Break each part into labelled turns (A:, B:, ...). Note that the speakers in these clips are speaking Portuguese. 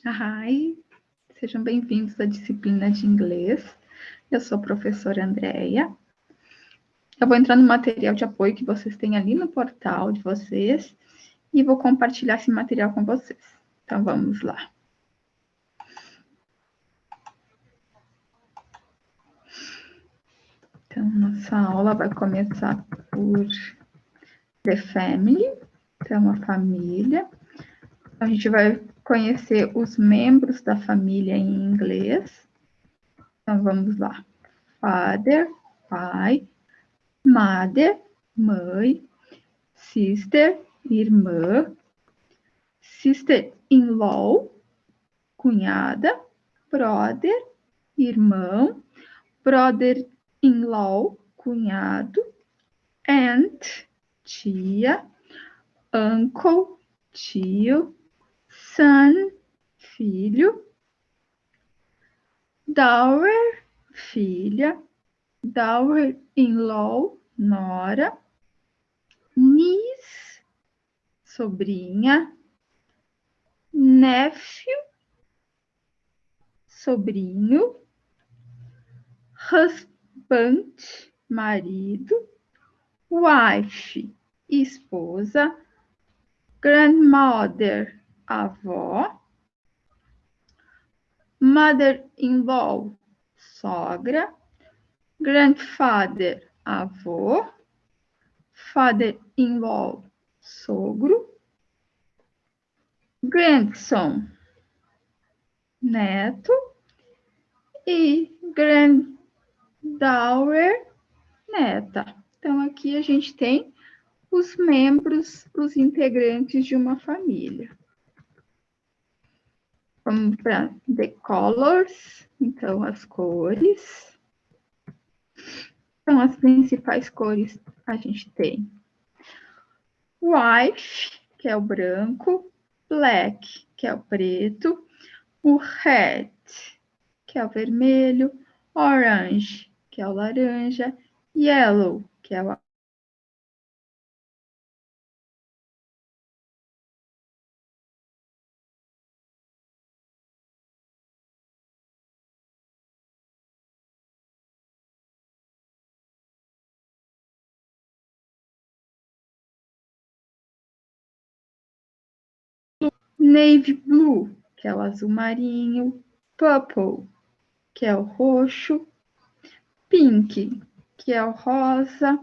A: Hi, sejam bem-vindos à disciplina de inglês. Eu sou a professora Andréia. Eu vou entrar no material de apoio que vocês têm ali no portal de vocês e vou compartilhar esse material com vocês. Então, vamos lá. Então, nossa aula vai começar por The Family, então a família. A gente vai conhecer os membros da família em inglês. Então, vamos lá. Father, pai. Mother, mãe. Sister, irmã. Sister-in-law, cunhada. Brother, irmão. Brother-in-law, cunhado. Aunt, tia. Uncle, tio. Son, filho. Daughter, filha. Daughter-in-law, nora. Niece, sobrinha. Nephew, sobrinho. Husband, marido. Wife, esposa. Grandmother, avó. Mother-in-law, sogra. Grandfather, avô. Father-in-law, sogro. Grandson, neto. E granddaughter, neta. Então, aqui a gente tem os membros, os integrantes de uma família. Vamos para the colors, então as cores. Então, as principais cores a gente tem white, que é o branco, black, que é o preto, o red, que é o vermelho, orange, que é o laranja, yellow, que é o navy blue, que é o azul marinho, purple, que é o roxo, pink, que é o rosa,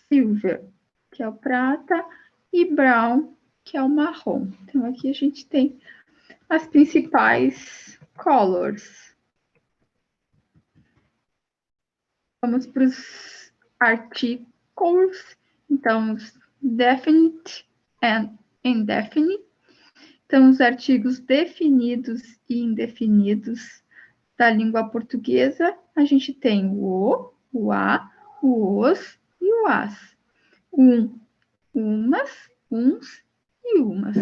A: silver, que é o prata, e brown, que é o marrom. Então, aqui a gente tem as principais colors. Vamos para os artigos. Então, definite and indefinite. Então, os artigos definidos e indefinidos da língua portuguesa, a gente tem o a, o os e o as. Umas, uns e umas.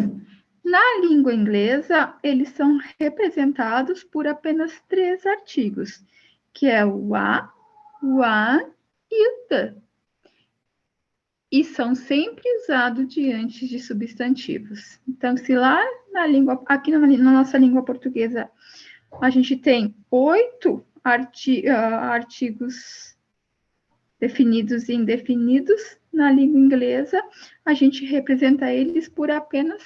A: Na língua inglesa, eles são representados por apenas 3 artigos, que é o a, o an e o the. E são sempre usados diante de substantivos. Então, se lá na língua, aqui na nossa língua portuguesa, a gente tem 8 artigos definidos e indefinidos, na língua inglesa, a gente representa eles por apenas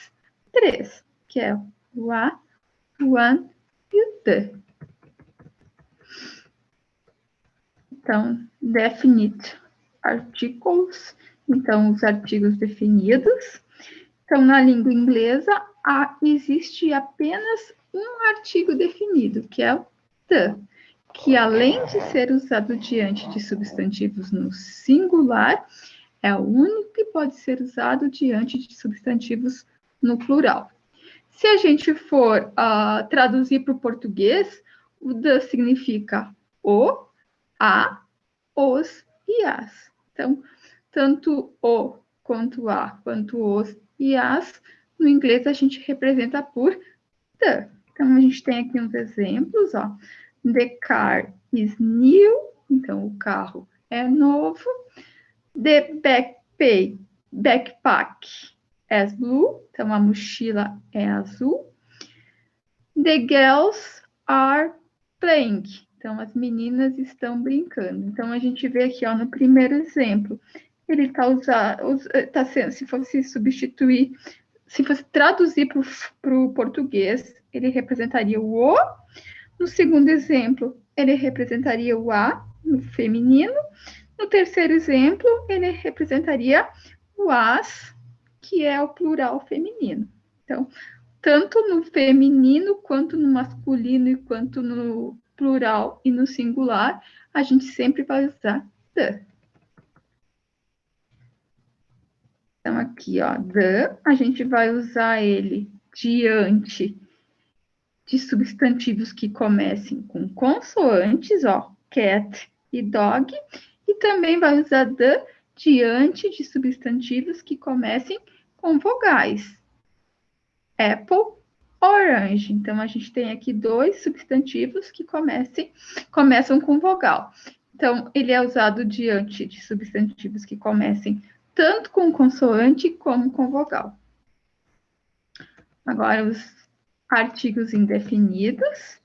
A: 3, que é o a, o an e o the. Então, definite articles, então os artigos definidos. Então, na língua inglesa, existe apenas um artigo definido, que é o the, que além de ser usado diante de substantivos no singular, é o único que pode ser usado diante de substantivos no plural. Se a gente for traduzir para o português, o the significa o, a, os e as. Então, tanto o quanto a, quanto os e as, no inglês a gente representa por the. Então, a gente tem aqui uns exemplos, ó. The car is new, então o carro é novo. The backpack is blue, então a mochila é azul. The girls are playing. Então, as meninas estão brincando. Então, a gente vê aqui, ó, no primeiro exemplo, ele está usando, se fosse substituir, se fosse traduzir para o português, ele representaria o O. No segundo exemplo, ele representaria o A no feminino. No terceiro exemplo, ele representaria o as, que é o plural feminino. Então, tanto no feminino, quanto no masculino, e quanto no plural e no singular, a gente sempre vai usar the. Então, aqui, ó, the, a gente vai usar ele diante de substantivos que comecem com consoantes, ó, cat e dog, e também vai usar the diante de substantivos que comecem com vogais. Apple, orange. Então, a gente tem aqui dois substantivos que começam com vogal. Então, ele é usado diante de substantivos que comecem tanto com consoante como com vogal. Agora, os artigos indefinidos.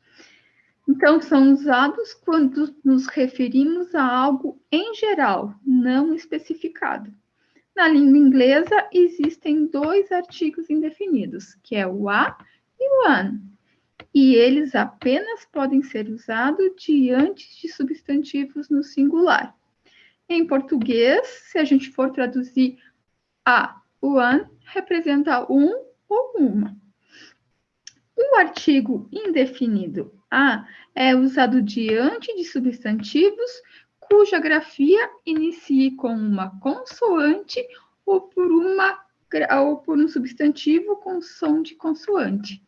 A: Então, são usados quando nos referimos a algo em geral, não especificado. Na língua inglesa, existem dois artigos indefinidos, que é o a e o an. E eles apenas podem ser usados diante de substantivos no singular. Em português, se a gente for traduzir a, o an representa um ou uma. O artigo indefinido a é usado diante de substantivos cuja grafia inicie com uma consoante ou por um substantivo com som de consoante.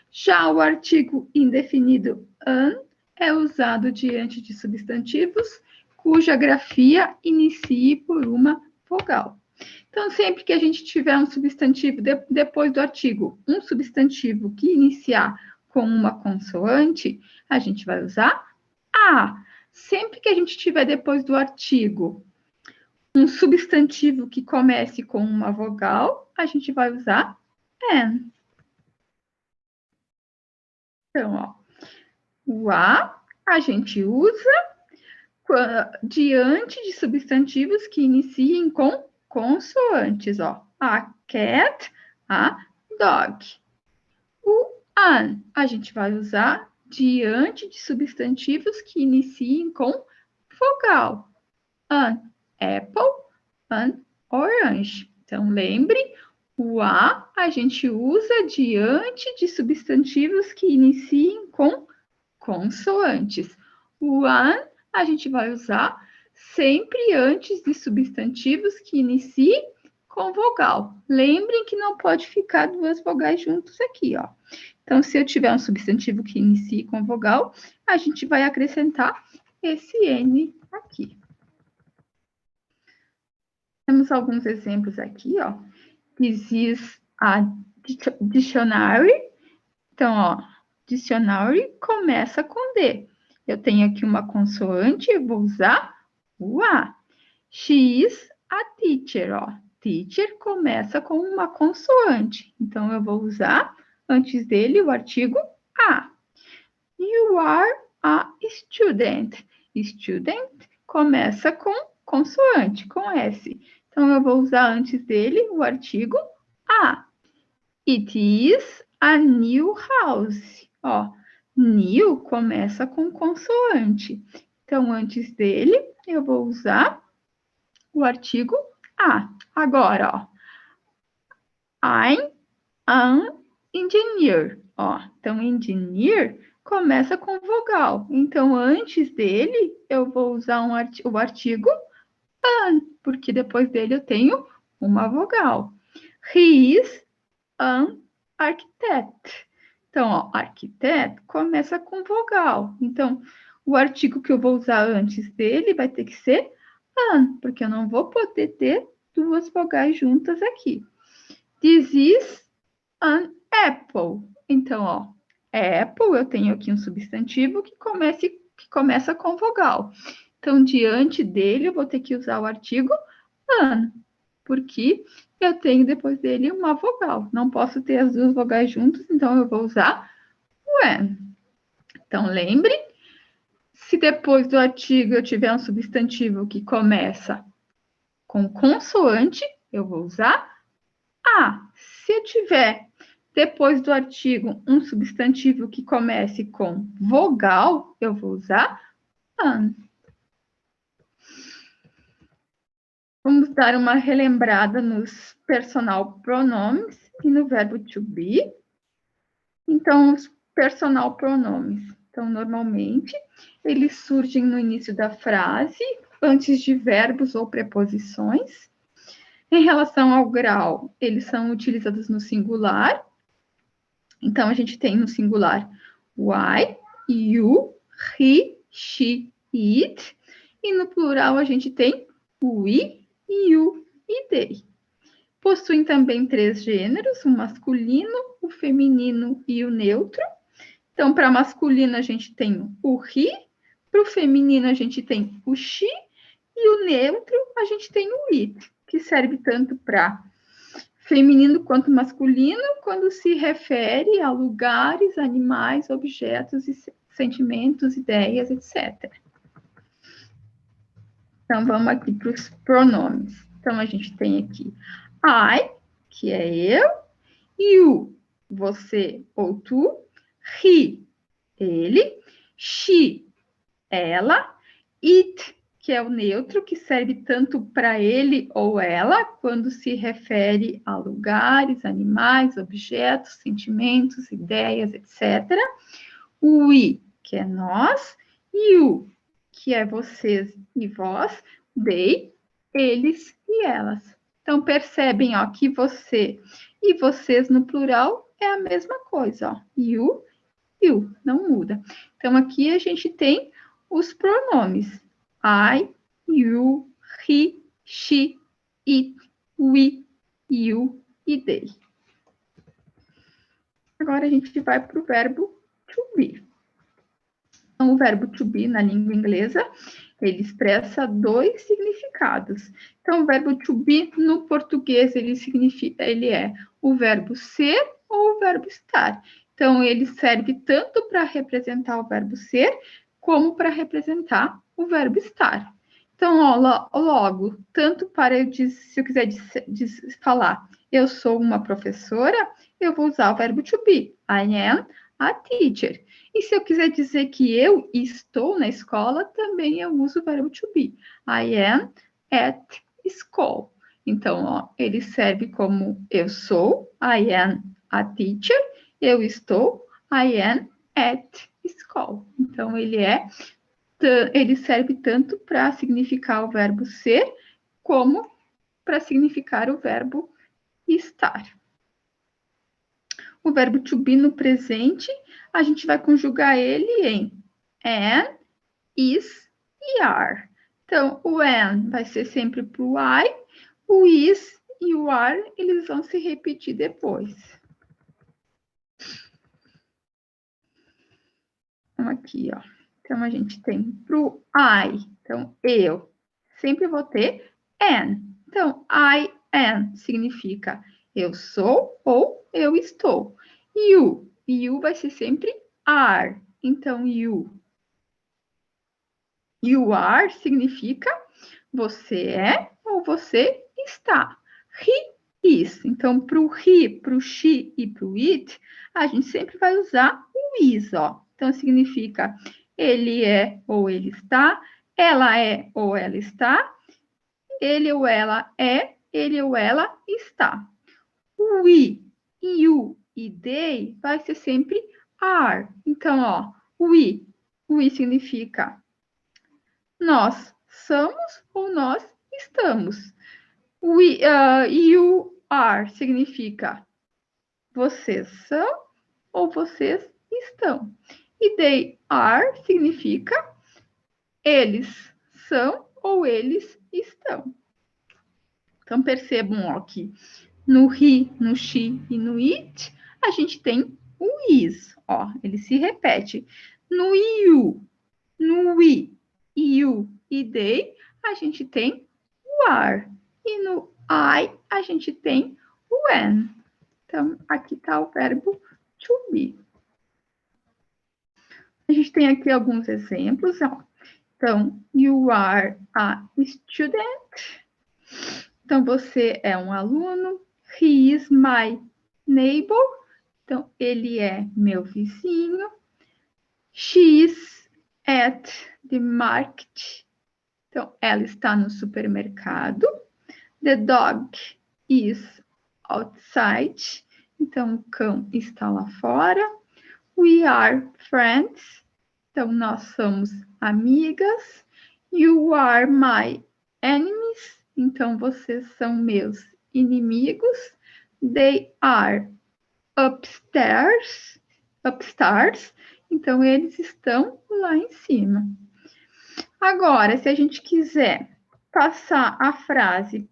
A: Já o artigo indefinido an é usado diante de substantivos cuja grafia inicie por uma vogal. Então, sempre que a gente tiver um substantivo depois do artigo, um substantivo que iniciar com uma consoante, a gente vai usar a. Sempre que a gente tiver depois do artigo um substantivo que comece com uma vogal, a gente vai usar an. Então, ó, o a gente usa diante de substantivos que iniciem com consoantes, ó. A cat, a dog. O an a gente vai usar diante de substantivos que iniciem com vogal. An apple, an orange. Então, lembre, o a gente usa diante de substantivos que iniciem com consoantes. O an a gente vai usar sempre antes de substantivos que iniciem com vogal. Lembrem que não pode ficar duas vogais juntos aqui, ó. Então, se eu tiver um substantivo que inicie com vogal, a gente vai acrescentar esse N aqui. Temos alguns exemplos aqui, ó. This is a dictionary. Então, ó, dictionary começa com D. Eu tenho aqui uma consoante, eu vou usar o A. She is a teacher, ó. Teacher começa com uma consoante. Então, eu vou usar, antes dele, o artigo a. You are a student. Student começa com consoante, com S. Então, eu vou usar antes dele o artigo a. It is a new house. Ó, new começa com consoante. Então, antes dele, eu vou usar o artigo a. Agora, ó, I'm an engineer. Ó, então, engineer começa com vogal. Então, antes dele, eu vou usar o artigo an, porque depois dele eu tenho uma vogal. He is an architect. Então, ó, arquiteto começa com vogal. Então, o artigo que eu vou usar antes dele vai ter que ser an, porque eu não vou poder ter duas vogais juntas aqui. This is an apple. Então, ó, apple, eu tenho aqui um substantivo que começa com vogal. Então, diante dele, eu vou ter que usar o artigo an, porque eu tenho depois dele uma vogal. Não posso ter as duas vogais juntas, então eu vou usar when. Então, lembre, se depois do artigo eu tiver um substantivo que começa com consoante, eu vou usar a. Se eu tiver depois do artigo um substantivo que comece com vogal, eu vou usar an. Vamos dar uma relembrada nos personal pronomes e no verbo to be. Então, os personal pronomes. Então, normalmente, eles surgem no início da frase, antes de verbos ou preposições. Em relação ao grau, eles são utilizados no singular. Então, a gente tem no singular I, you, he, she, it. E no plural, a gente tem we, you e they. Possuem também 3 gêneros, o masculino, o feminino e o neutro. Então, para masculino, a gente tem o he, para o feminino, a gente tem o she, e o neutro, a gente tem o it, que serve tanto para feminino quanto masculino, quando se refere a lugares, animais, objetos, sentimentos, ideias, etc. Então, vamos aqui para os pronomes. Então, a gente tem aqui I, que é eu, you, você ou tu, he, ele, she, ela, it, que é o neutro, que serve tanto para ele ou ela, quando se refere a lugares, animais, objetos, sentimentos, ideias, etc. We, que é nós, you, que é vocês e vós, they, eles e elas. Então, percebem, ó, que você e vocês no plural é a mesma coisa, ó. You, não muda. Então, aqui a gente tem os pronomes. I, you, he, she, it, we, you e they. Agora a gente vai para o verbo to be. Então, o verbo to be na língua inglesa, ele expressa 2 significados. Então, o verbo to be no português, ele é o verbo ser ou o verbo estar. Então, ele serve tanto para representar o verbo ser, como para representar o verbo estar. Então, ó, logo, tanto para se eu quiser falar, eu sou uma professora, eu vou usar o verbo to be. I am a teacher. E se eu quiser dizer que eu estou na escola, também eu uso o verbo to be. I am at school. Então, ó, ele serve como eu sou, I am a teacher, eu estou, I am at school. Então, ele serve tanto para significar o verbo ser, como para significar o verbo estar. O verbo to be no presente, a gente vai conjugar ele em am, is e are. Então, o am vai ser sempre para o I, o is e o are, eles vão se repetir depois. Então, aqui, ó. Então, a gente tem para o I, então, eu, sempre vou ter am. Então, I am significa eu sou ou eu estou. You vai ser sempre are. Então, you are significa você é ou você está. He is. Então, para o he, para o she e para o it, a gente sempre vai usar o is, ó. Então, significa ele é ou ele está, ela é ou ela está, ele ou ela é, ele ou ela está. O we, you e they vai ser sempre are. Então, ó, we significa nós somos ou nós estamos. You are significa vocês são ou vocês estão. E they are significa eles são ou eles estão. Então, percebam ó, que no he, no she e no it, a gente tem o is. Ó, ele se repete. No you, no we, you e they, a gente tem o are. E no I, a gente tem o am. Então, aqui está o verbo to be. A gente tem aqui alguns exemplos, ó. Então, you are a student. Então, você é um aluno. He is my neighbor. Então, ele é meu vizinho. She is at the market. Então, ela está no supermercado. The dog is outside. Então, o cão está lá fora. We are friends. Então, nós somos amigas. You are my enemies. Então, vocês são meus inimigos. They are upstairs. Upstairs. Então, eles estão lá em cima. Agora, se a gente quiser passar a frase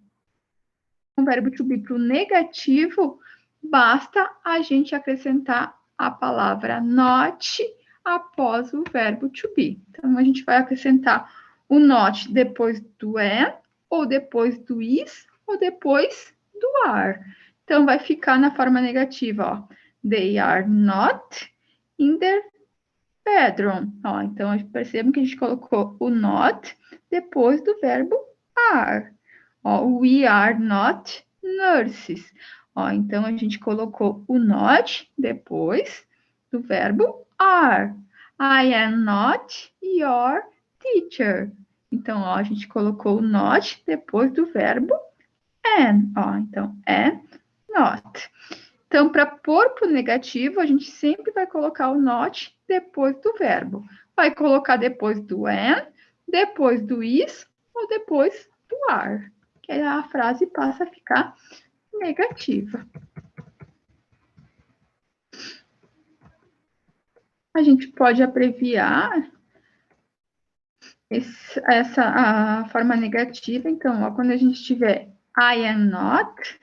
A: com o verbo to be para o negativo, basta a gente acrescentar a palavra not após o verbo to be. Então, a gente vai acrescentar o not depois do am, ou depois do is, ou depois do are. Então, vai ficar na forma negativa, ó. They are not in their bedroom. Ó, então, percebam que a gente colocou o not depois do verbo are. Ó, we are not nurses. Ó, então, a gente colocou o not depois do verbo are. I am not your teacher. Então, ó, a gente colocou o not depois do verbo am. Ó, então, am not. Então, para pôr para o negativo, a gente sempre vai colocar o not depois do verbo. Vai colocar depois do am, depois do is ou depois do are. Que aí a frase passa a ficar negativa. A gente pode abreviar a forma negativa. Então, ó, quando a gente tiver I am not,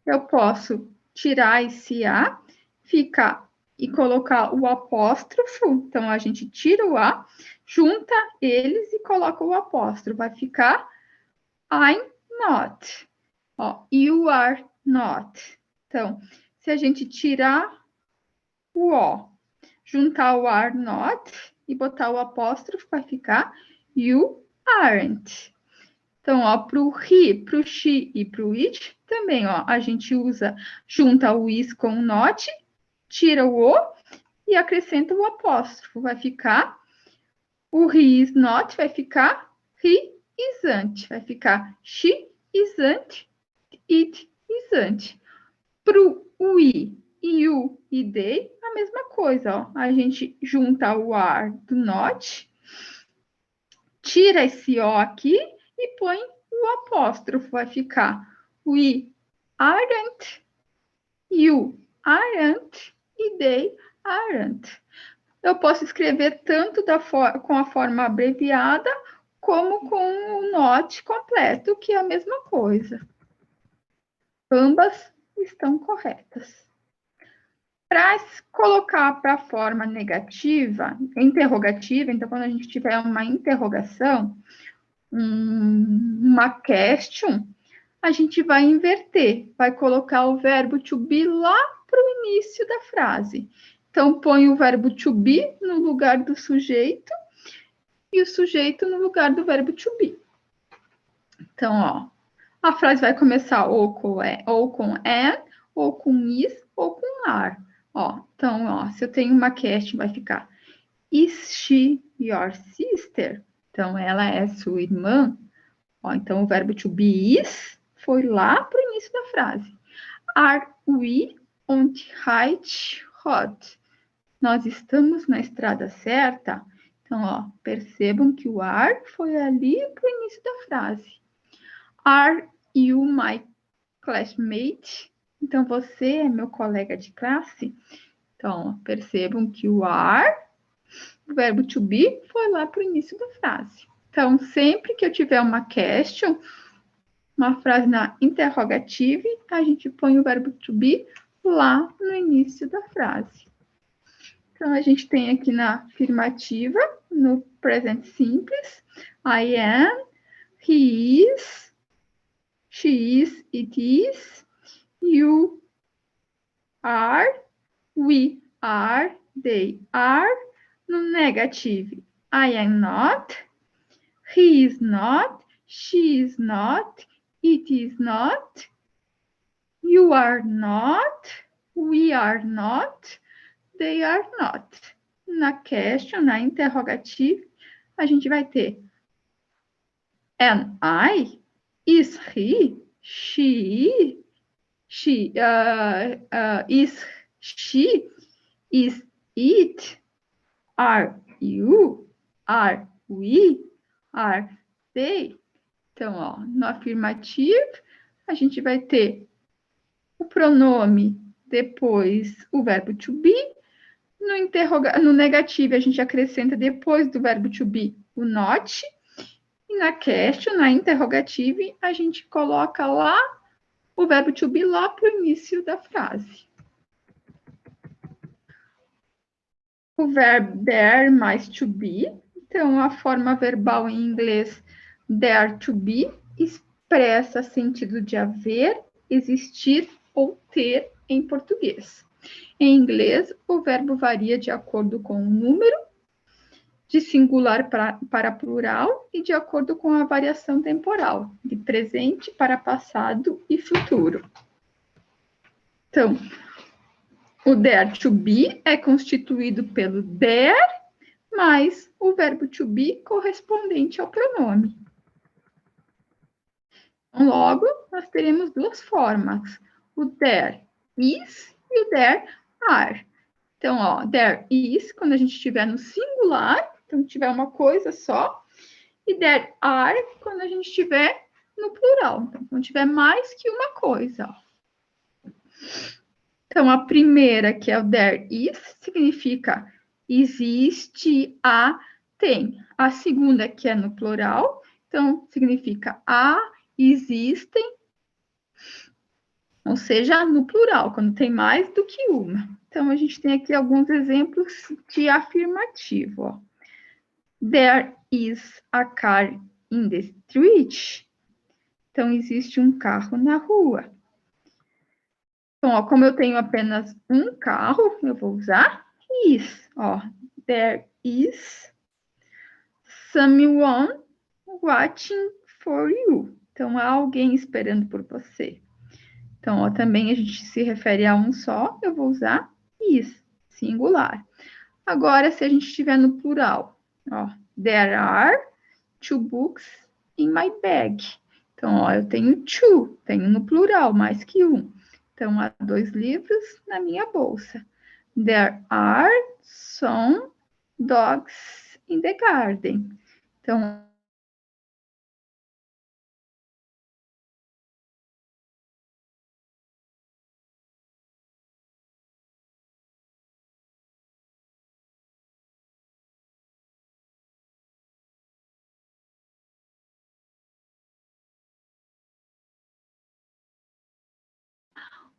A: eu posso tirar esse A, ficar e colocar o apóstrofo. Então, a gente tira o A, junta eles e coloca o apóstrofo. Vai ficar I'm not. Ó, you are not. Então, se a gente tirar o O, juntar o are not e botar o apóstrofo, vai ficar you aren't. Então, ó, para o he, para o she e para o it, também, ó, a gente junta o is com o not, tira o o e acrescenta o apóstrofo. Vai ficar o he is not, vai ficar he isn't. Vai ficar she isn't, it isn't. Para o we, you e they, a mesma coisa, ó. A gente junta o are do not, tira esse o aqui e põe o apóstrofo. Vai ficar we aren't, you aren't e they aren't. Eu posso escrever tanto com a forma abreviada como com o not completo, que é a mesma coisa. Ambas estão corretas. Para colocar para a forma negativa, interrogativa, então quando a gente tiver uma interrogação, uma question, a gente vai inverter, vai colocar o verbo to be lá para o início da frase. Então, põe o verbo to be no lugar do sujeito e o sujeito no lugar do verbo to be. Então, ó, a frase vai começar ou com am, ou com is, ou com are. Ó, então, ó, se eu tenho uma question, vai ficar Is she your sister? Então, ela é sua irmã. Ó, então, o verbo to be is foi lá para o início da frase. Are we on the right road? Nós estamos na estrada certa? Então, ó, percebam que o are foi ali para o início da frase. Are you my classmate? Então, você é meu colega de classe? Então, ó, percebam que o are, o verbo to be, foi lá para o início da frase. Então, sempre que eu tiver uma question, uma frase na interrogativa, a gente põe o verbo to be lá no início da frase. Então, a gente tem aqui na afirmativa, no present simples, I am, he is, she is, it is, you are, we are, they are, No negative, I am not, he is not, she is not, it is not, you are not, we are not, they are not. Na question, na interrogative, a gente vai ter am I, is he, she, is she, is it, are you, are we, are they. Então, ó, no afirmativo, a gente vai ter o pronome, depois o verbo to be. No negativo, a gente acrescenta depois do verbo to be o not. E na question, na interrogativa, a gente coloca lá o verbo to be lá para o início da frase. O verbo there mais to be. Então, a forma verbal em inglês there to be expressa sentido de haver, existir ou ter em português. Em inglês, o verbo varia de acordo com o número, de singular para plural e de acordo com a variação temporal, de presente para passado e futuro. Então, o there to be é constituído pelo there mais o verbo to be correspondente ao pronome. Então, logo, nós teremos duas formas, o there is e o there are. Então, ó, there is, quando a gente estiver no singular, então tiver uma coisa só, e there are, quando a gente estiver no plural, então quando tiver mais que uma coisa. Ó. Então, a primeira, que é o there is, significa existe, há, tem. A segunda, que é no plural, então significa há, existem, ou seja, no plural, quando tem mais do que uma. Então, a gente tem aqui alguns exemplos de afirmativo. Ó. There is a car in the street. Então, existe um carro na rua. Então, ó, como eu tenho apenas um carro, eu vou usar is. Ó. There is someone watching for you. Então, há alguém esperando por você. Então, ó, também a gente se refere a um só, eu vou usar is, singular. Agora, se a gente estiver no plural, ó, there are 2 books in my bag. Então, ó, eu tenho two, tenho no plural, mais que um. Então, há 2 livros na minha bolsa. There are some dogs in the garden. Então,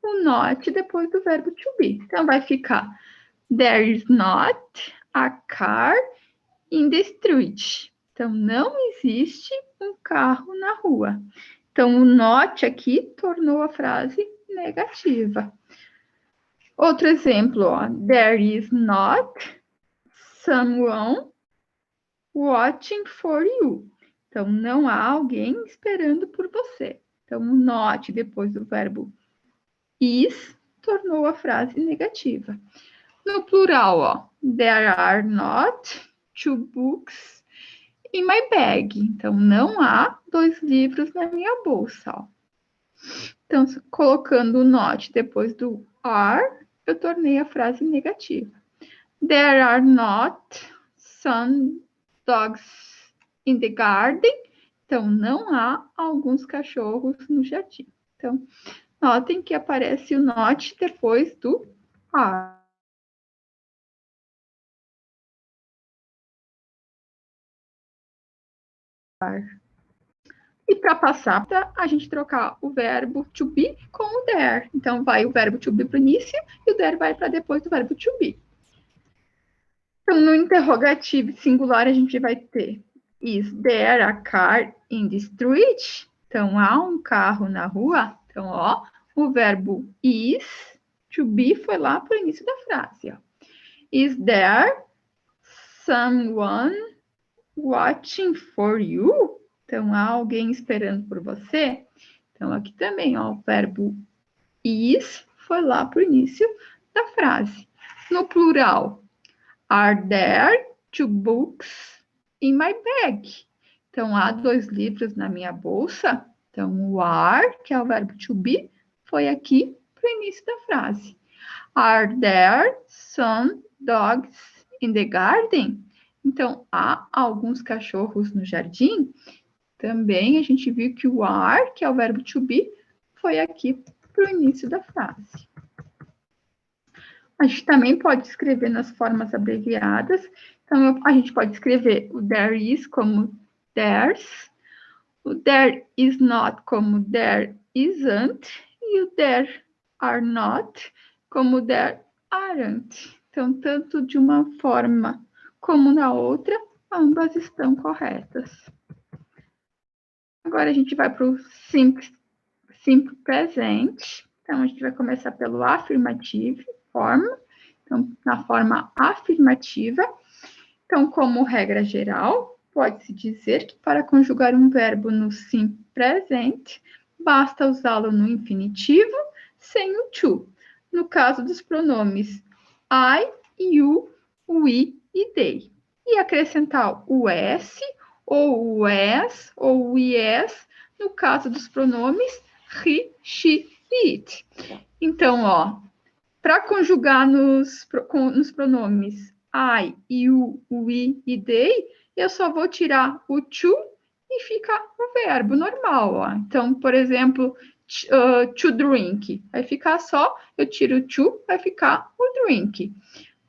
A: o not depois do verbo to be. Então, vai ficar there is not a car in the street. Então, não existe um carro na rua. Então, o not aqui tornou a frase negativa. Outro exemplo, ó, there is not someone watching for you. Então, não há alguém esperando por você. Então, o not depois do verbo is tornou a frase negativa. No plural, ó, there are not 2 books in my bag. Então, não há 2 livros na minha bolsa, ó. Então, colocando o not depois do are, eu tornei a frase negativa. There are not some dogs in the garden. Então, não há alguns cachorros no jardim. Então, notem que aparece o not depois do are. E para passar, a gente trocar o verbo to be com o there. Então, vai o verbo to be para o início e o there vai para depois do verbo to be. Então, no interrogativo singular, a gente vai ter is there a car in the street? Então, há um carro na rua? Então, ó, o verbo is, to be, foi lá para o início da frase. Ó. Is there someone watching for you? Então, há alguém esperando por você? Então, aqui também, ó, o verbo is foi lá para o início da frase. No plural, are there 2 books in my bag? Então, há 2 livros na minha bolsa. Então, o are, que é o verbo to be, foi aqui para o início da frase. Are there some dogs in the garden? Então, há alguns cachorros no jardim? Também a gente viu que o are, que é o verbo to be, foi aqui para o início da frase. A gente também pode escrever nas formas abreviadas. Então, a gente pode escrever o there is como there's, o there is not como there isn't, e o there are not como there aren't. Então, tanto de uma forma como na outra, ambas estão corretas. Agora a gente vai para o simple present. Então, a gente vai começar pelo afirmativo, forma. Então, na forma afirmativa. Então, como regra geral, pode-se dizer que para conjugar um verbo no simple present, basta usá-lo no infinitivo sem o to. No caso dos pronomes I, you, we e they. E acrescentar o s, ou o as, ou o es, no caso dos pronomes he, she e it. Então, ó, para conjugar nos pronomes I, you, we e they, eu só vou tirar o to e fica o verbo normal. Ó. Então, por exemplo, to drink, vai ficar só, eu tiro o to, vai ficar o drink.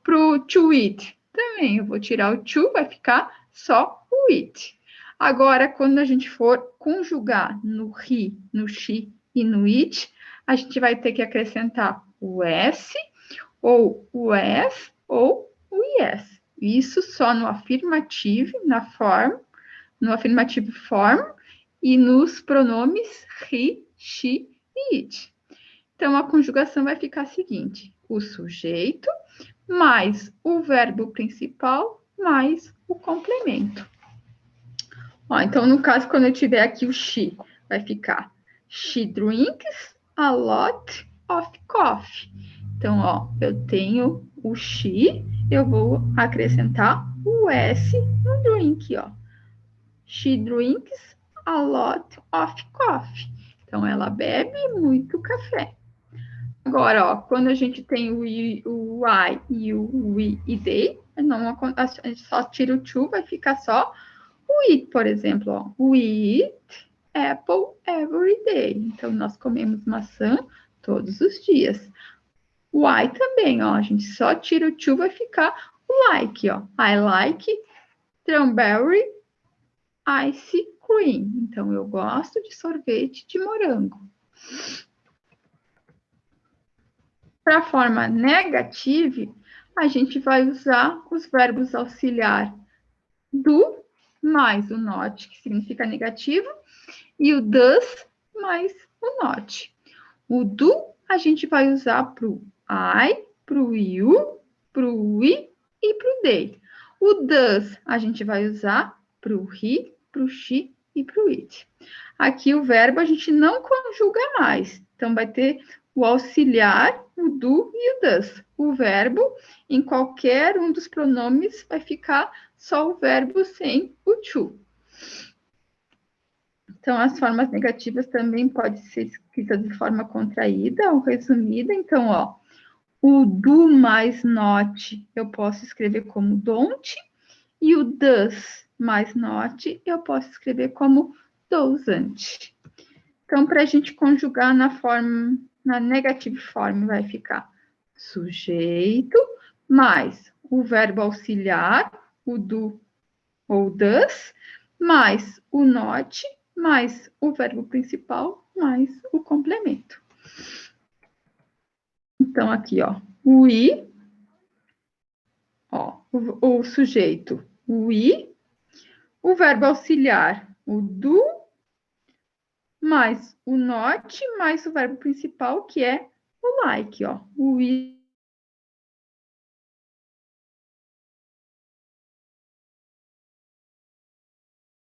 A: Pro to eat, também eu vou tirar o to, vai ficar só o eat. Agora, quando a gente for conjugar no he, no she e no it, a gente vai ter que acrescentar o S, ou o as, ou o yes. Isso só no afirmativo, no afirmativo form, e nos pronomes he, she e it. Então, a conjugação vai ficar a seguinte: o sujeito mais o verbo principal mais o complemento. Ó, então, no caso, quando eu tiver aqui o she, vai ficar she drinks a lot of coffee. Então, ó, eu tenho o she, eu vou acrescentar o s no drink, ó. She drinks a lot of coffee. Então, ela bebe muito café. Agora, ó, quando a gente tem o I e o we e they, não, a gente só tira o to, vai ficar só o it, por exemplo, ó. We eat apple every day. Então, nós comemos maçã todos os dias. O I também, ó. A gente só tira o to, vai ficar o like, ó. I like strawberry ice cream. Então, eu gosto de sorvete de morango. Para a forma negativa, a gente vai usar os verbos auxiliar do mais o not, que significa negativo, e o does mais o not. O do a gente vai usar para o I, para o you, para o we e para o they. O does a gente vai usar para o he, para o she e para o it. Aqui o verbo a gente não conjuga mais. Então, vai ter o auxiliar, o do e o does. O verbo, em qualquer um dos pronomes, vai ficar só o verbo sem o to. Então, as formas negativas também podem ser escritas de forma contraída ou resumida. Então, ó, o do mais not eu posso escrever como don't, e o does mais not eu posso escrever como doesn't. Então, para a gente conjugar na negative form, vai ficar sujeito mais o verbo auxiliar, o do ou does, mais o not, mais o verbo principal, mais o complemento. Então, aqui, ó, we, ó, o sujeito, we, o verbo auxiliar, o do, mais o not, mais o verbo principal, que é o like, ó. O we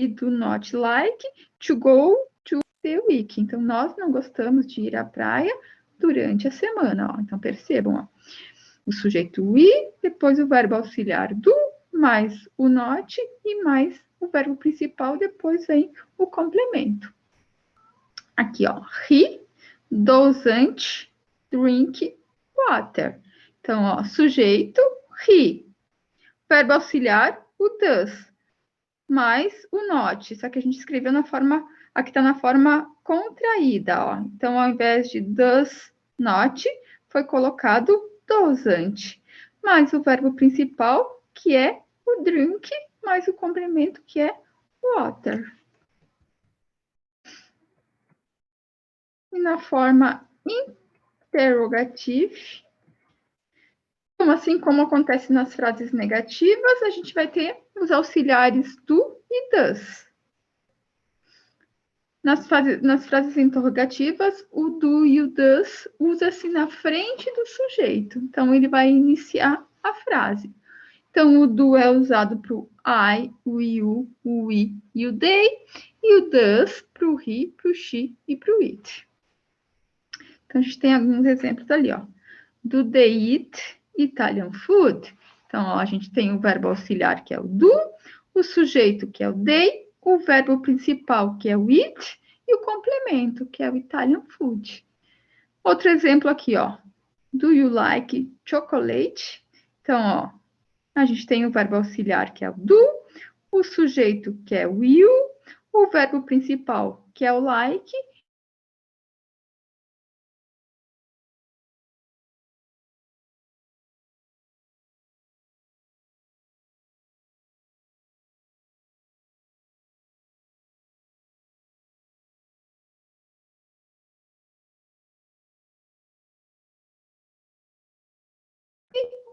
A: do not like to go to the week. Então, nós não gostamos de ir à praia durante a semana. Ó. Então, percebam, ó. O sujeito we, depois o verbo auxiliar do, mais o not e mais o verbo principal, depois vem o complemento. Aqui, ó, he doesn't drink water. Então, ó, sujeito, he. Verbo auxiliar, o does. Mais o not. Só que a gente escreveu na forma, aqui está na forma contraída, ó. Então, ao invés de does not, foi colocado doesn't. Mais o verbo principal, que é o drink, mais o complemento, que é water. E na forma interrogative, assim como acontece nas frases negativas, a gente vai ter os auxiliares do e does. Nas frases interrogativas, o do e o does usa-se na frente do sujeito. Então, ele vai iniciar a frase. Então, o do é usado para o I, o you, o we e o they. E o does para o he, para o she e para o it. Então, a gente tem alguns exemplos ali, ó. Do they eat Italian food? Então, ó, a gente tem o verbo auxiliar, que é o do, o sujeito, que é o they, o verbo principal, que é o it, e o complemento, que é o Italian food. Outro exemplo aqui, ó. Do you like chocolate? Então, ó, a gente tem o verbo auxiliar, que é o do, o sujeito, que é o you, o verbo principal, que é o like,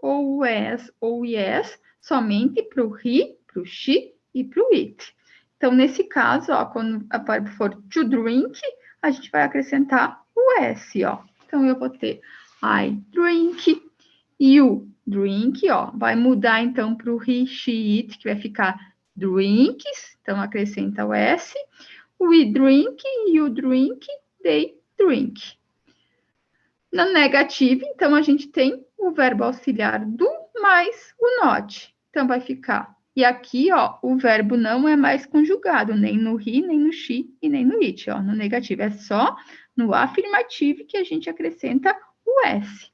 A: ou as ou yes, somente para o he, para o she e para o it. Então, nesse caso, ó, quando a verbo for to drink, a gente vai acrescentar o S, ó. Então, eu vou ter I drink, you drink, ó. Vai mudar, então, para o he, she, it, que vai ficar drinks. Então, acrescenta o S. We drink, you drink, they drink. Na negativa, então, a gente tem o verbo auxiliar do mais o not. Então, vai ficar. E aqui, ó, o verbo não é mais conjugado, nem no he, nem no she e nem no it, ó. No negativo, é só no afirmativo que a gente acrescenta o S.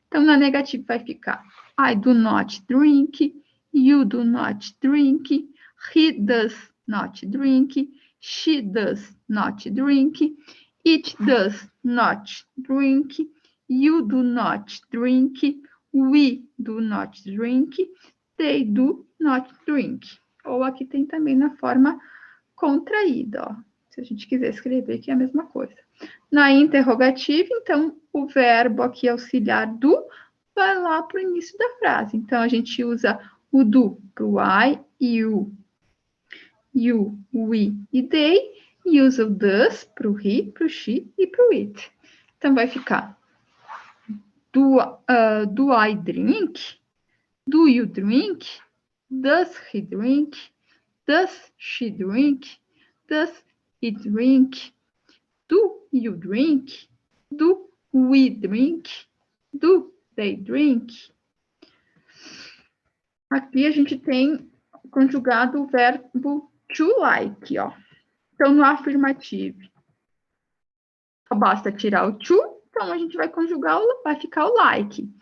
A: Então, na negativa vai ficar I do not drink, you do not drink, he does not drink, she does not drink, it does not drink, you do not drink, we do not drink, they do not drink. Ou aqui tem também na forma contraída, ó. Se a gente quiser escrever aqui é a mesma coisa. Na interrogativa, então, o verbo aqui auxiliar do vai lá para o início da frase. Então, a gente usa o do para o I, you, we e they, e usa o does para o he, para o she e para o it. Então, vai ficar do I drink? Do you drink? Does he drink? Does she drink? Does it drink? Do you drink? Do we drink? Do they drink? Aqui a gente tem conjugado o verbo to like, ó. Então, no afirmativo, só basta tirar o to, então a gente vai conjugar, vai ficar o like.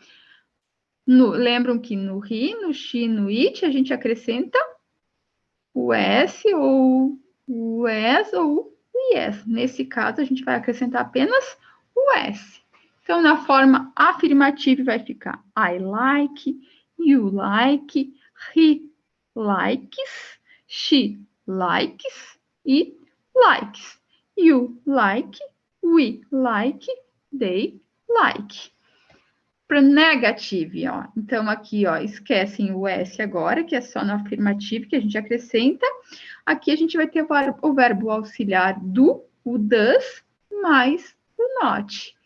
A: Lembram que no he, no she, no it, a gente acrescenta o s ou o as ou o yes. Nesse caso, a gente vai acrescentar apenas o s. Então, na forma afirmativa, vai ficar I like, you like, he likes, she likes, it likes, you like, we like, they like. Para negativo, ó. Então, aqui, ó, esquecem o S agora, que é só no afirmativo que a gente acrescenta. Aqui a gente vai ter o verbo auxiliar do, o does, mais o not.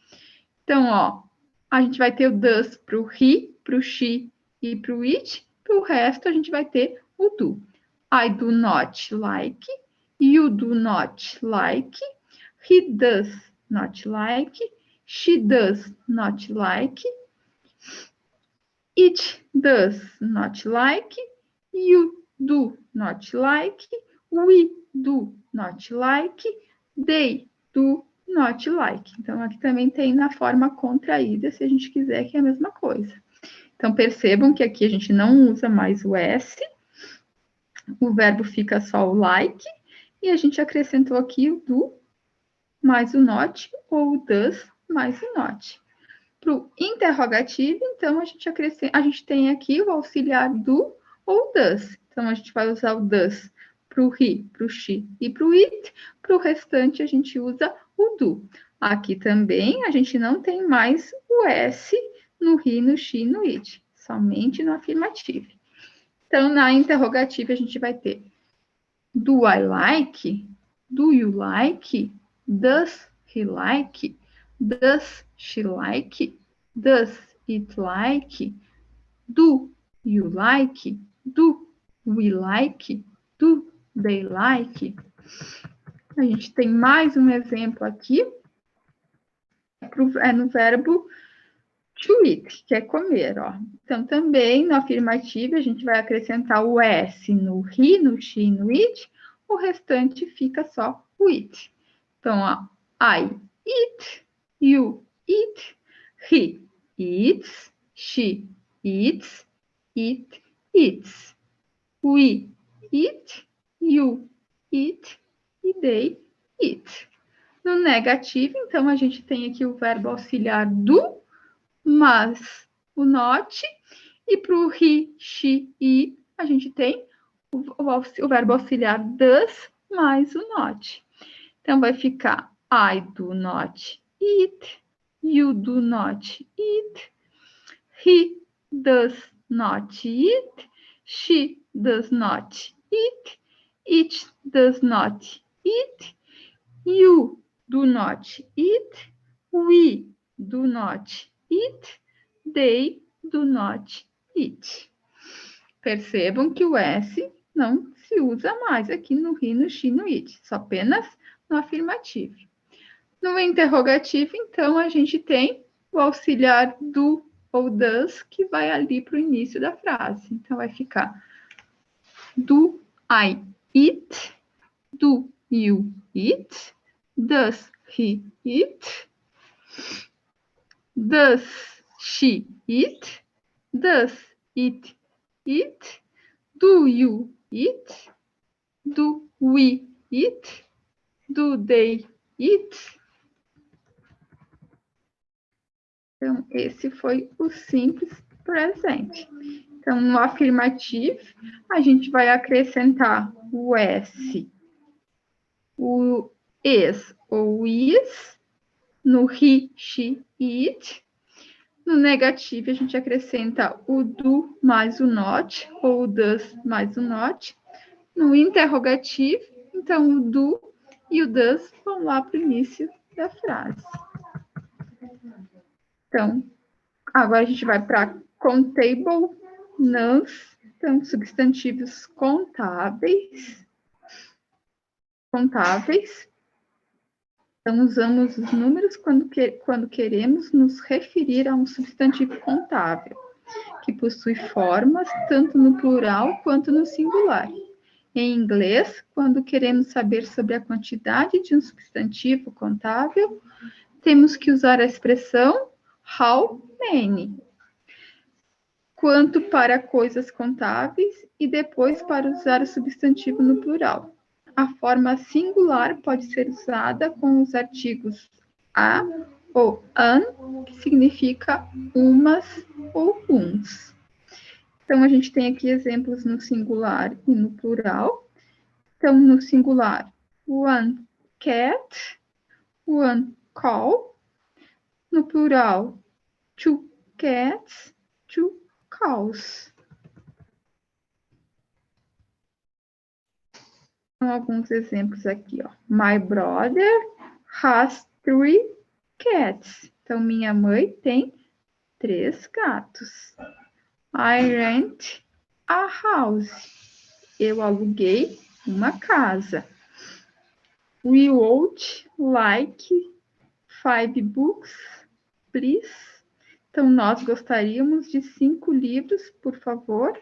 A: Então, ó, a gente vai ter o does para o he, para o she e para o it. Para o resto, a gente vai ter o do. I do not like, you do not like, he does not like, she does not like, it does not like, you do not like, we do not like, they do not like. Então, aqui também tem na forma contraída, se a gente quiser, que é a mesma coisa. Então, percebam que aqui a gente não usa mais o S, o verbo fica só o like, e a gente acrescentou aqui o do mais o not, ou o does mais o not. Para o interrogativo, então, a gente tem aqui o auxiliar do ou does. Então, a gente vai usar o does para o he, para o she e para o it. Para o restante, a gente usa o do. Aqui também, a gente não tem mais o S no he, no she e no it. Somente no afirmativo. Então, na interrogativa, a gente vai ter do I like? Do you like? Does he like? Does she like? Does it like? Do you like? Do we like? Do they like? A gente tem mais um exemplo aqui. É no verbo to eat, que é comer, ó. Então, também no afirmativo, a gente vai acrescentar o S no he, no she, no it. O restante fica só o it. Então, ó, I eat, you eat, he eats, she eats, it eats. We eat, you eat e they eat. No negativo, então, a gente tem aqui o verbo auxiliar do, mas o not, e para o he, she, e a gente tem o verbo auxiliar does mais o not. Então, vai ficar I do not eat, you do not eat, he does not eat, she does not eat, it does not eat, you do not eat, we do not eat, they do not eat. Percebam que o S não se usa mais aqui no he, no she, no it, só apenas no afirmativo. No interrogativo, então, a gente tem o auxiliar do ou does, que vai ali para o início da frase. Então, vai ficar do I eat? Do you eat? Does he eat? Does she eat? Does it eat? Do you eat? Do we eat? Do they eat? Então, esse foi o simples presente. Então, no afirmativo, a gente vai acrescentar o S, o is ou is, no he, she, it. No negativo, a gente acrescenta o do mais o not, ou o does mais o not. No interrogativo, então, o do e o does vão lá para o início da frase. Então, agora a gente vai para countable nouns, então, substantivos contáveis. Então, usamos os números quando queremos nos referir a um substantivo contável, que possui formas tanto no plural quanto no singular. Em inglês, quando queremos saber sobre a quantidade de um substantivo contável, temos que usar a expressão how many. Quanto para coisas contáveis e depois para usar o substantivo no plural. A forma singular pode ser usada com os artigos a ou an, que significa umas ou uns. Então, a gente tem aqui exemplos no singular e no plural. Então, no singular, one cat, one cow. No plural, two cats, two cows. Então, alguns exemplos aqui, ó. My brother has 3 cats. Então, minha mãe tem 3 gatos. I rent a house. eu aluguei uma casa. We would like 5 books, please. Então, nós gostaríamos de 5 livros, por favor.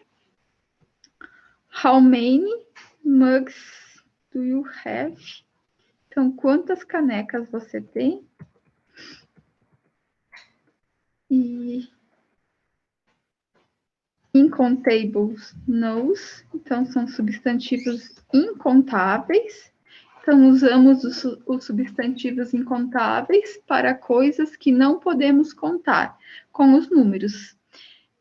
A: How many mugs do you have? Então, quantas canecas você tem? E incontables knows, então são substantivos incontáveis. Então, usamos os substantivos incontáveis para coisas que não podemos contar com os números.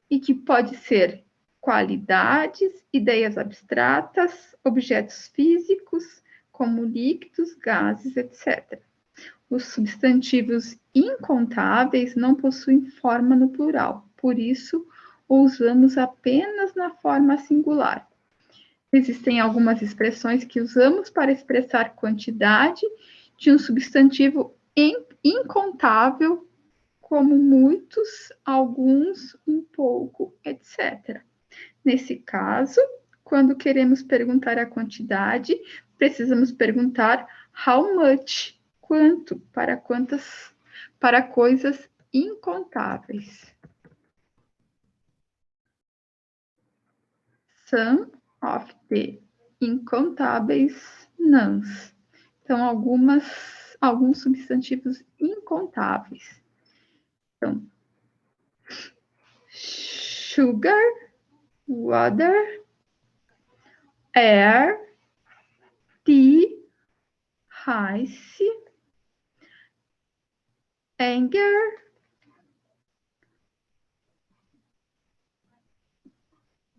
A: E que pode ser qualidades, ideias abstratas, objetos físicos, como líquidos, gases, etc. Os substantivos incontáveis não possuem forma no plural, por isso usamos apenas na forma singular. Existem algumas expressões que usamos para expressar quantidade de um substantivo incontável, como muitos, alguns, um pouco, etc. Nesse caso, quando queremos perguntar a quantidade, precisamos perguntar how much, quanto, para coisas incontáveis. Some of the incontáveis nouns. Então, alguns substantivos incontáveis. Então, sugar, water, air, tea, rice, anger,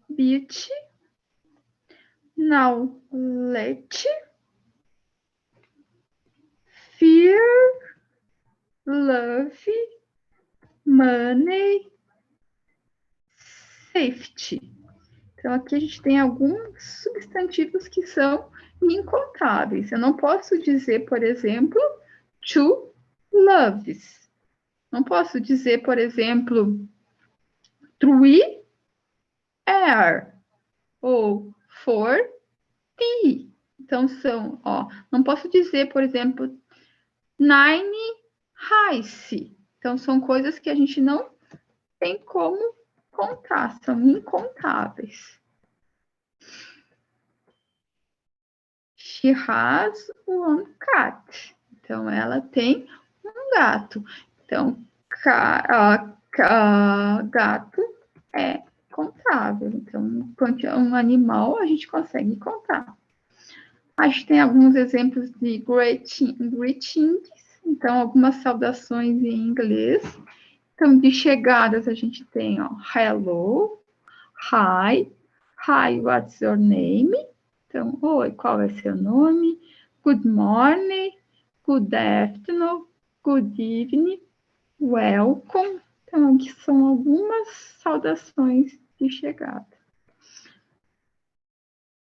A: beach, knowledge, fear, love, money, safety. Então, aqui a gente tem alguns substantivos que são incontáveis. Eu não posso dizer, por exemplo, two loves. Não posso dizer, por exemplo, three air ou four tea. Então, não posso dizer, por exemplo, nine rice. Então, são coisas que a gente não tem como contar, são incontáveis. She has one cat. Então, ela tem um gato. Então, gato é contável. Então, um animal a gente consegue contar. A gente tem alguns exemplos de greetings. Então, algumas saudações em inglês. Então, de chegadas, a gente tem, hello, hi, what's your name? Então, oi, qual é seu nome? Good morning, good afternoon, good evening, welcome. Então, aqui são algumas saudações de chegada.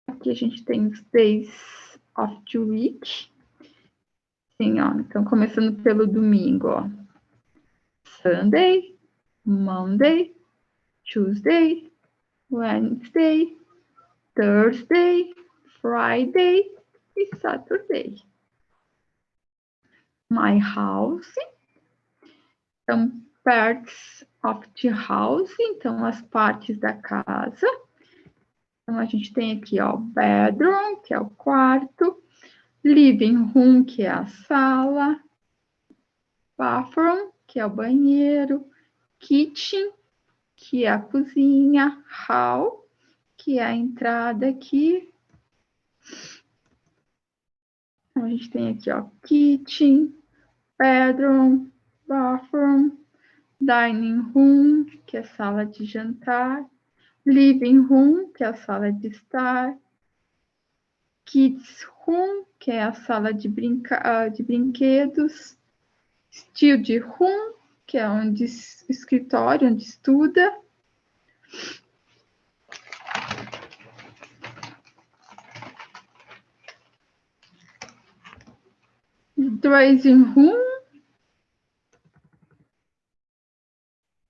A: Aqui a gente tem os days of the week. Sim, então, começando pelo domingo, Sunday, Monday, Tuesday, Wednesday, Thursday, Friday e Saturday. My house. Então, parts of the house. Então, as partes da casa. Então, a gente tem aqui, bedroom, que é o quarto. Living room, que é a sala. Bathroom, que é o banheiro. Kitchen, que é a cozinha. Hall, que é a entrada aqui. Então, a gente tem aqui, kitchen, bedroom, bathroom, dining room, que é a sala de jantar, living room, que é a sala de estar, kids room, que é a sala de brinquedos, study room, que é escritório, onde estuda, dressing room,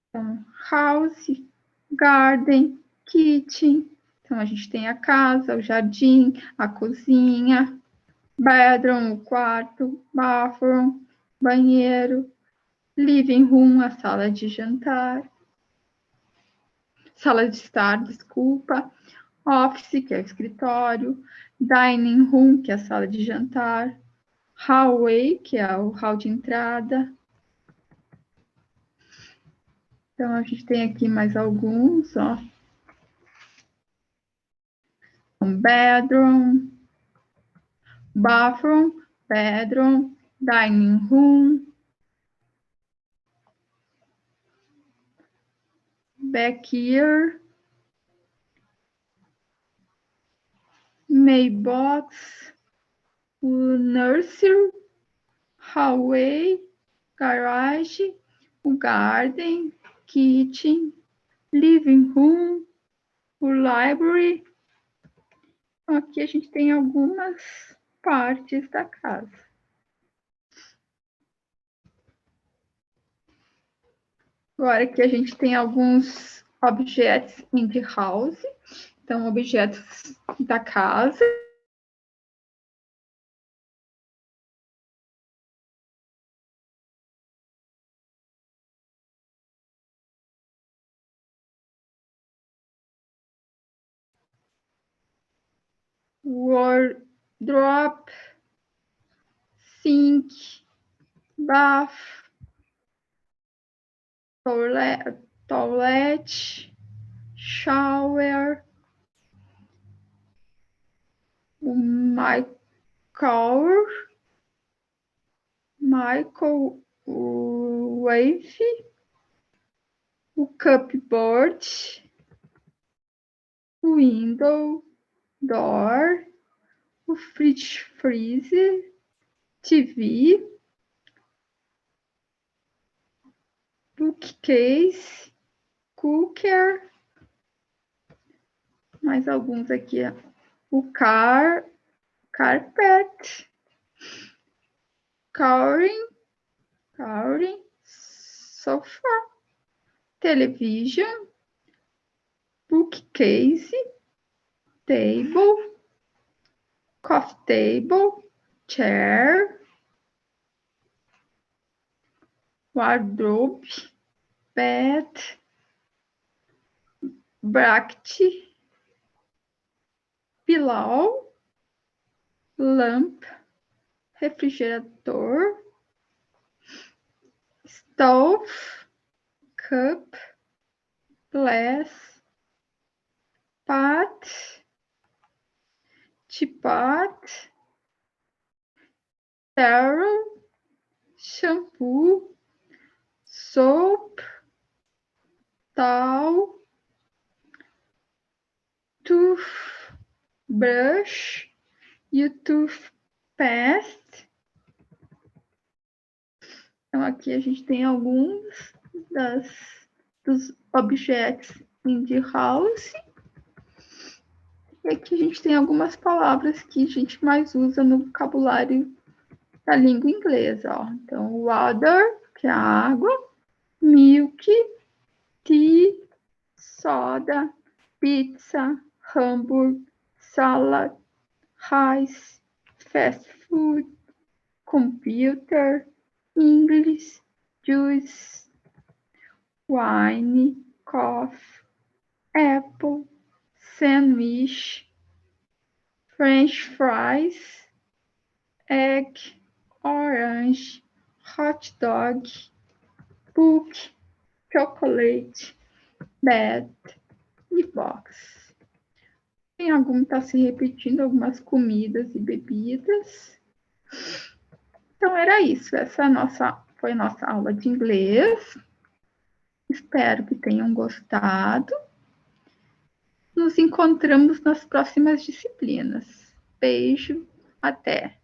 A: então, house, garden, kitchen, Então, a gente tem a casa, o jardim, a cozinha, bedroom, o quarto, bathroom, banheiro, living room, a sala de jantar, sala de estar, desculpa, office, que é o escritório, dining room, que é a sala de jantar, hallway, que é o hall de entrada. Então, a gente tem aqui mais alguns, ó. Bedroom, bathroom, bedroom, dining room, backyard, mailbox, nursery, hallway, garage, o garden, kitchen, living room, o library. Aqui a gente tem algumas partes da casa. Agora aqui a gente tem alguns objetos in the house, então objetos da casa. Wardrobe, sink, bath, toilet, shower, o microwave, o cupboard, o window, door, o fridge, freezer, TV, bookcase, cooker, mais alguns aqui, o carpet, covering, sofa, television, bookcase, table, coffee table, chair, wardrobe, bed, bracket, pillow, lamp, refrigerador, stove, cup, glass, pot, teapot, towel, shampoo, soap, towel, toothbrush e o toothpaste. Então, aqui a gente tem alguns dos objetos in the house. E aqui a gente tem algumas palavras que a gente mais usa no vocabulário da língua inglesa. Ó. Então, water, que é a água, milk, tea, soda, pizza, hambúrguer, salad, rice, fast food, computer, English, juice, wine, coffee, apple, sandwich, French fries, egg, orange, hot dog, book, chocolate, bed e box. Tem algum está se repetindo, algumas comidas e bebidas. Então, era isso. Essa foi a nossa aula de inglês. Espero que tenham gostado. Nos encontramos nas próximas disciplinas. Beijo, até!